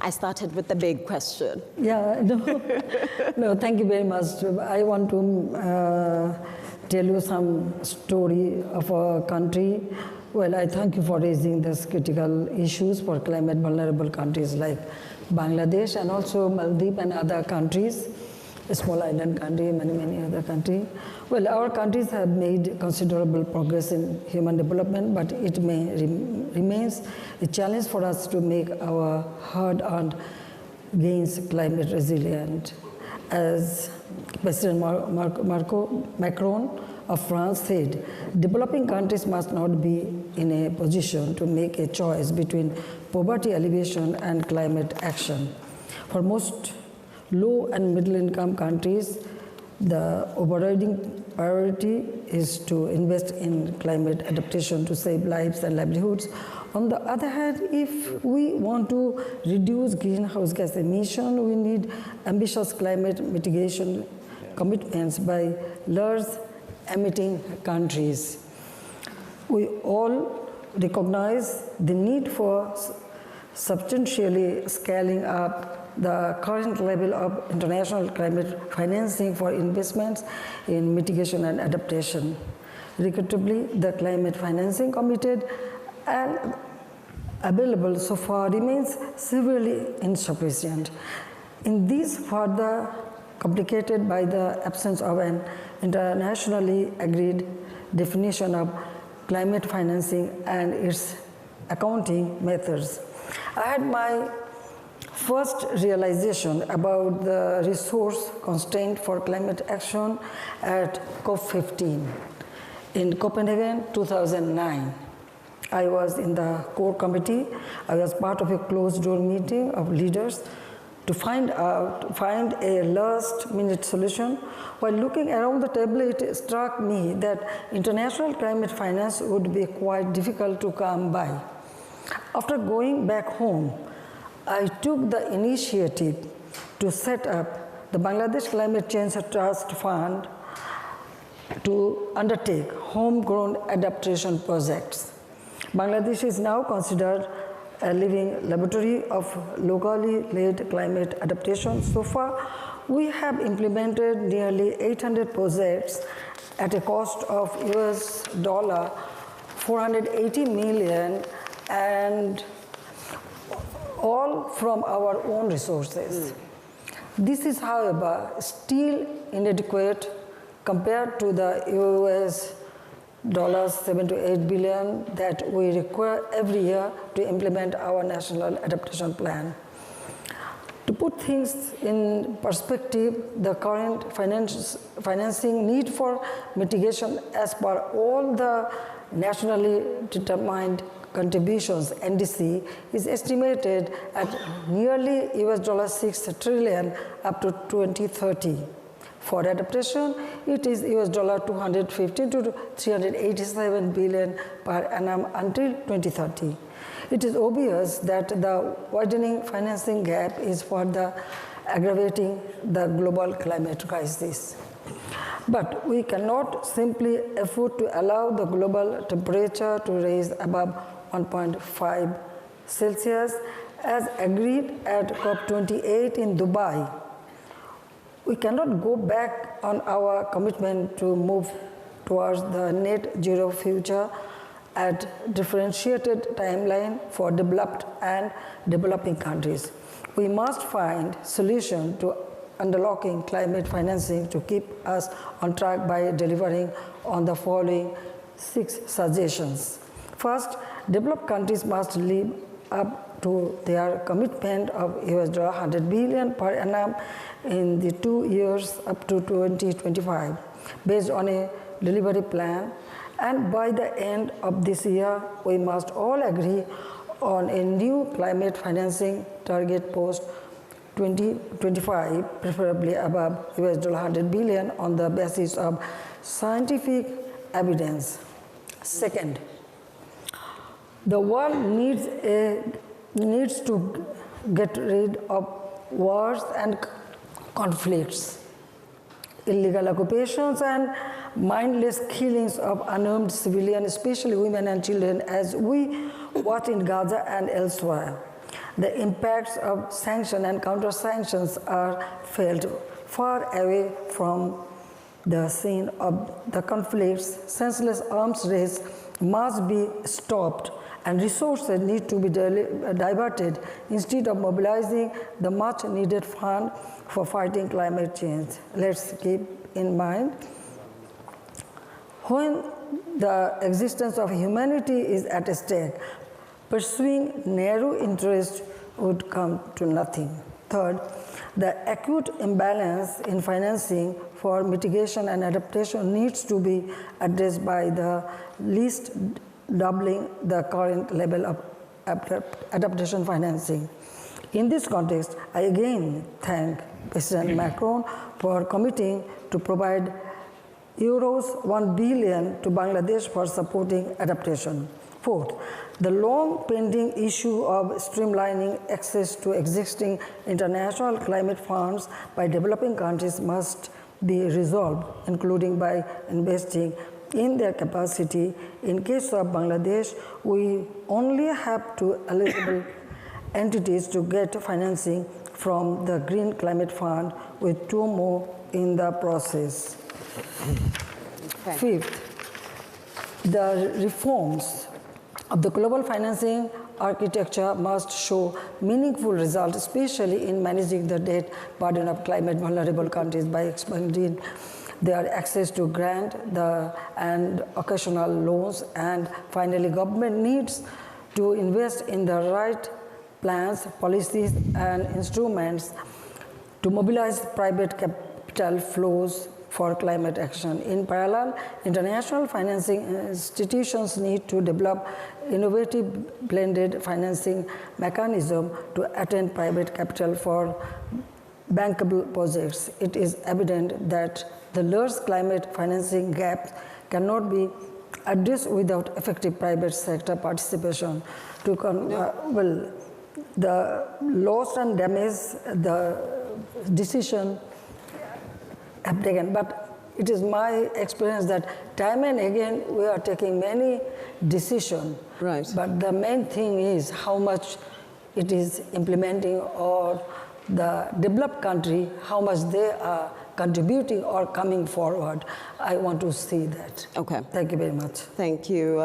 I started with the big question. Yeah, no, thank you very much. I want to tell you some story of a country. Well, I thank you for raising these critical issues for climate vulnerable countries like Bangladesh and also Maldives and other countries, a small island country, many other countries. Well, our countries have made considerable progress in human development, but it remains a challenge for us to make our hard-earned gains climate resilient. As President Macron of France said, developing countries must not be in a position to make a choice between poverty alleviation and climate action. For most low and middle income countries, the overriding priority is to invest in climate adaptation to save lives and livelihoods. On the other hand, if we want to reduce greenhouse gas emission, we need ambitious climate mitigation commitments by large emitting countries. We all recognize the need for substantially scaling up the current level of international climate financing for investments in mitigation and adaptation. Regrettably, the climate financing committed and available so far remains severely insufficient. In this, further complicated by the absence of an internationally agreed definition of climate financing and its accounting methods. I had my first realization about the resource constraint for climate action at COP15 in Copenhagen, 2009. I was in the core committee. I was part of a closed-door meeting of leaders to find a last-minute solution. While looking around the table, it struck me that international climate finance would be quite difficult to come by. After going back home, I took the initiative to set up the Bangladesh Climate Change Trust Fund to undertake homegrown adaptation projects. Bangladesh is now considered a living laboratory of locally led climate adaptation. So far, we have implemented nearly 800 projects at a cost of US dollar 480 million, and all from our own resources. This is, however, still inadequate compared to the US $7 to 8 billion that we require every year to implement our national adaptation plan. To put things in perspective, the current financing need for mitigation as per all the nationally determined contributions, NDC, is estimated at nearly US $6 trillion up to 2030. For adaptation, it is US $215 to 387 billion per annum until 2030. It is obvious that the widening financing gap is further aggravating the global climate crisis. But we cannot simply afford to allow the global temperature to rise above 1.5 Celsius as agreed at COP28 in Dubai. We cannot go back on our commitment to move towards the net zero future at differentiated timeline for developed and developing countries. We must find solution to unlocking climate financing to keep us on track by delivering on the following 6 suggestions. First, developed countries must live up to their commitment of US $100 billion per annum in the 2 years up to 2025, based on a delivery plan. And by the end of this year, we must all agree on a new climate financing target post 2025, preferably above US $100 billion on the basis of scientific evidence. Second, the world needs to get rid of wars and conflicts, illegal occupations, and mindless killings of unarmed civilians, especially women and children, as we watch in Gaza and elsewhere. The impacts of sanction and counter-sanctions are felt far away from the scene of the conflicts. Senseless arms race must be stopped and resources need to be diverted instead of mobilizing the much needed fund for fighting climate change. Let's keep in mind, when the existence of humanity is at stake, pursuing narrow interest would come to nothing. Third, the acute imbalance in financing for mitigation and adaptation needs to be addressed by the least doubling the current level of adaptation financing. In this context, I again thank President Macron for committing to provide euros 1 billion to Bangladesh for supporting adaptation. Fourth, the long pending issue of streamlining access to existing international climate funds by developing countries must be resolved, including by investing in their capacity. In case of Bangladesh, we only have 2 eligible entities to get financing from the Green Climate Fund, with 2 more in the process. Okay. Fifth, the reforms of the global financing architecture must show meaningful results, especially in managing the debt burden of climate vulnerable countries by expanding their access to grant and occasional loans. And finally, government needs to invest in the right plans, policies, and instruments to mobilize private capital flows for climate action. In parallel, international financing institutions need to develop innovative blended financing mechanism to attend private capital for bankable projects. It is evident that the large climate financing gap cannot be addressed without effective private sector participation. The loss and damage, the decision have taken, but it is my experience that time and again we are taking many decisions. Right. But the main thing is how much it is implementing, or the developed country, how much they are contributing or coming forward. I want to see that. Okay. Thank you very much. Thank you.